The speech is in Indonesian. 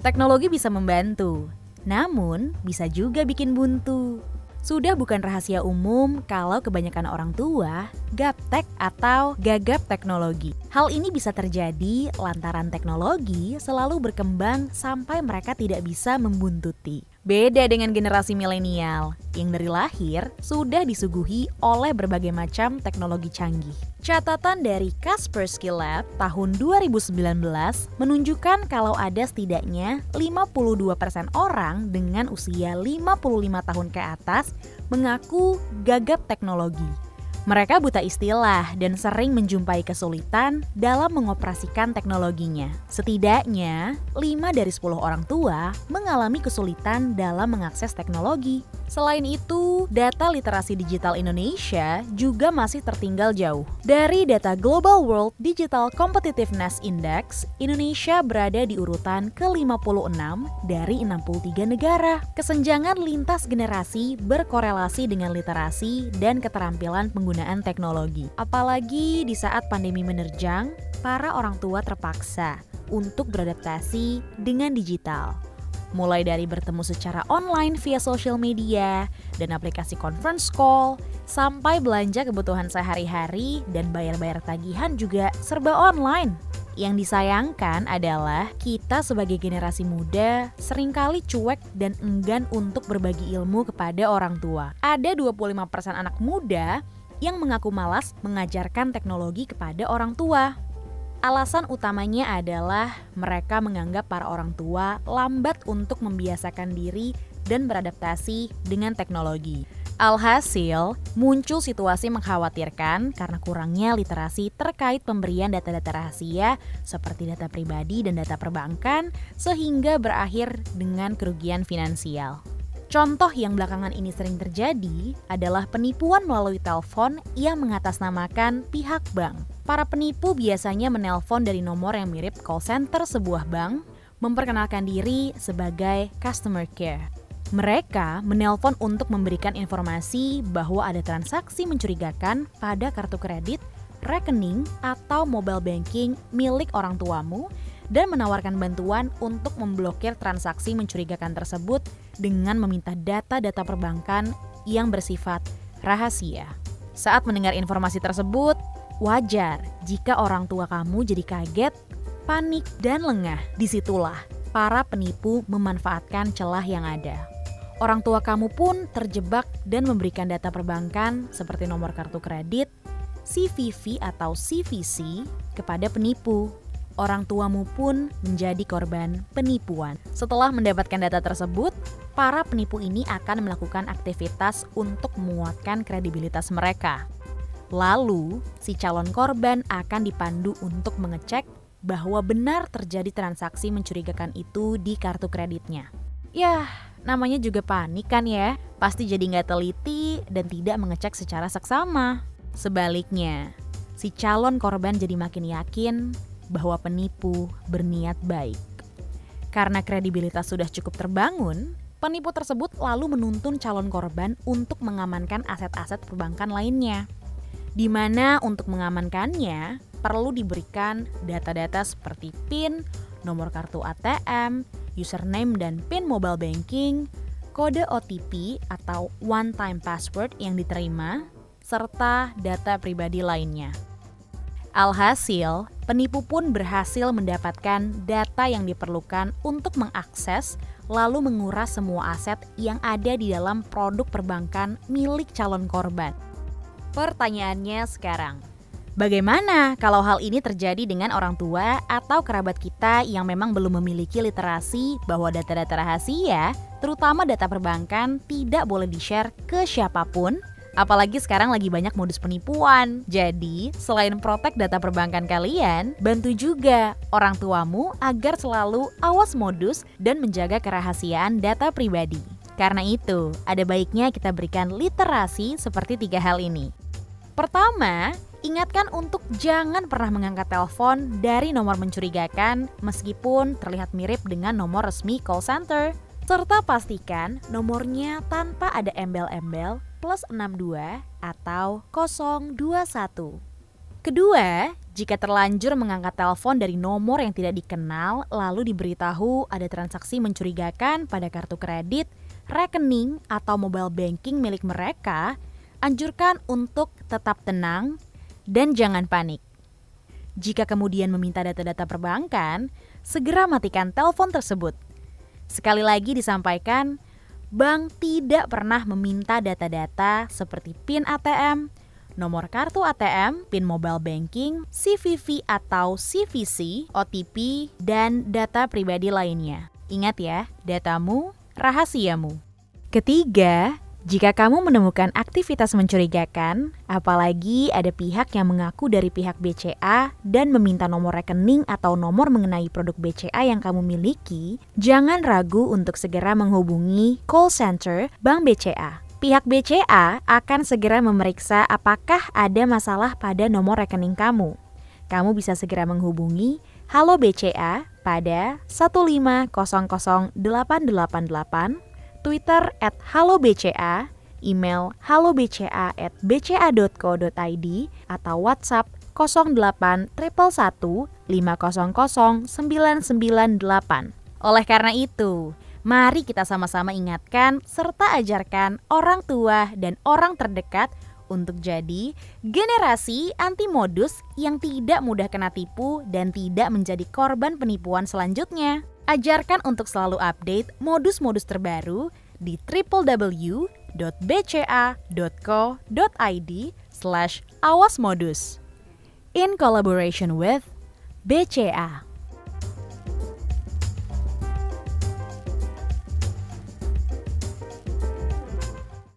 Teknologi bisa membantu, namun bisa juga bikin buntu. Sudah bukan rahasia umum kalau kebanyakan orang tua gaptek atau gagap teknologi. Hal ini bisa terjadi lantaran teknologi selalu berkembang sampai mereka tidak bisa membuntuti. Beda dengan generasi milenial yang dari lahir sudah disuguhi oleh berbagai macam teknologi canggih. Catatan dari Kaspersky Lab tahun 2019 menunjukkan kalau ada setidaknya 52% orang dengan usia 55 tahun ke atas mengaku gagap teknologi. Mereka buta istilah dan sering menjumpai kesulitan dalam mengoperasikan teknologinya. Setidaknya, 5 dari 10 orang tua mengalami kesulitan dalam mengakses teknologi. Selain itu, data literasi digital Indonesia juga masih tertinggal jauh. Dari data Global World Digital Competitiveness Index, Indonesia berada di urutan ke-56 dari 63 negara. Kesenjangan lintas generasi berkorelasi dengan literasi dan keterampilan penggunaan teknologi. Apalagi di saat pandemi menerjang, para orang tua terpaksa untuk beradaptasi dengan digital. Mulai dari bertemu secara online via social media dan aplikasi conference call, sampai belanja kebutuhan sehari-hari dan bayar-bayar tagihan juga serba online. Yang disayangkan adalah kita sebagai generasi muda seringkali cuek dan enggan untuk berbagi ilmu kepada orang tua. Ada 25% anak muda yang mengaku malas mengajarkan teknologi kepada orang tua. Alasan utamanya adalah mereka menganggap para orang tua lambat untuk membiasakan diri dan beradaptasi dengan teknologi. Alhasil, muncul situasi mengkhawatirkan karena kurangnya literasi terkait pemberian data-data rahasia seperti data pribadi dan data perbankan, sehingga berakhir dengan kerugian finansial. Contoh yang belakangan ini sering terjadi adalah penipuan melalui telepon yang mengatasnamakan pihak bank. Para penipu biasanya menelpon dari nomor yang mirip call center sebuah bank, memperkenalkan diri sebagai customer care. Mereka menelpon untuk memberikan informasi bahwa ada transaksi mencurigakan pada kartu kredit, rekening, atau mobile banking milik orang tuamu dan menawarkan bantuan untuk memblokir transaksi mencurigakan tersebut dengan meminta data-data perbankan yang bersifat rahasia. Saat mendengar informasi tersebut, wajar jika orang tua kamu jadi kaget, panik, dan lengah. Disitulah para penipu memanfaatkan celah yang ada. Orang tua kamu pun terjebak dan memberikan data perbankan seperti nomor kartu kredit, CVV atau CVC kepada penipu. Orang tuamu pun menjadi korban penipuan. Setelah mendapatkan data tersebut, para penipu ini akan melakukan aktivitas untuk menguatkan kredibilitas mereka. Lalu, si calon korban akan dipandu untuk mengecek bahwa benar terjadi transaksi mencurigakan itu di kartu kreditnya. Yah, namanya juga panik kan ya? Pasti jadi nggak teliti dan tidak mengecek secara seksama. Sebaliknya, si calon korban jadi makin yakin bahwa penipu berniat baik. Karena kredibilitas sudah cukup terbangun, penipu tersebut lalu menuntun calon korban untuk mengamankan aset-aset perbankan lainnya. Di mana untuk mengamankannya perlu diberikan data-data seperti PIN, nomor kartu ATM, username dan PIN mobile banking, kode OTP atau one time password yang diterima, serta data pribadi lainnya. Alhasil, penipu pun berhasil mendapatkan data yang diperlukan untuk mengakses lalu menguras semua aset yang ada di dalam produk perbankan milik calon korban. Pertanyaannya sekarang, bagaimana kalau hal ini terjadi dengan orang tua atau kerabat kita yang memang belum memiliki literasi bahwa data-data rahasia, terutama data perbankan, tidak boleh di-share ke siapapun? Apalagi sekarang lagi banyak modus penipuan. Jadi, selain protek data perbankan kalian, bantu juga orang tuamu agar selalu awas modus dan menjaga kerahasiaan data pribadi. Karena itu, ada baiknya kita berikan literasi seperti 3 hal ini. Pertama, ingatkan untuk jangan pernah mengangkat telepon dari nomor mencurigakan meskipun terlihat mirip dengan nomor resmi call center. Serta pastikan nomornya tanpa ada embel-embel +62 atau 021. Kedua, Jika terlanjur mengangkat telepon dari nomor yang tidak dikenal, lalu diberitahu ada transaksi mencurigakan pada kartu kredit, rekening, atau mobile banking milik mereka, anjurkan untuk tetap tenang dan jangan panik. Jika kemudian meminta data-data perbankan, segera matikan telepon tersebut. Sekali lagi disampaikan, bank tidak pernah meminta data-data seperti PIN ATM, nomor kartu ATM, PIN mobile banking, CVV atau CVC, OTP, dan data pribadi lainnya. Ingat ya, datamu, rahasiamu. Ketiga, jika kamu menemukan aktivitas mencurigakan, apalagi ada pihak yang mengaku dari pihak BCA dan meminta nomor rekening atau nomor mengenai produk BCA yang kamu miliki, jangan ragu untuk segera menghubungi call center Bank BCA. Pihak BCA akan segera memeriksa apakah ada masalah pada nomor rekening kamu. Kamu bisa segera menghubungi Halo BCA pada 1500888, Twitter @halobca, email halobca@bca.co.id, atau WhatsApp 08 111 500 998. Oleh karena itu, mari kita sama-sama ingatkan serta ajarkan orang tua dan orang terdekat untuk jadi generasi anti modus yang tidak mudah kena tipu dan tidak menjadi korban penipuan selanjutnya. Ajarkan untuk selalu update modus-modus terbaru di www.bca.co.id/awasmodus. In collaboration with BCA.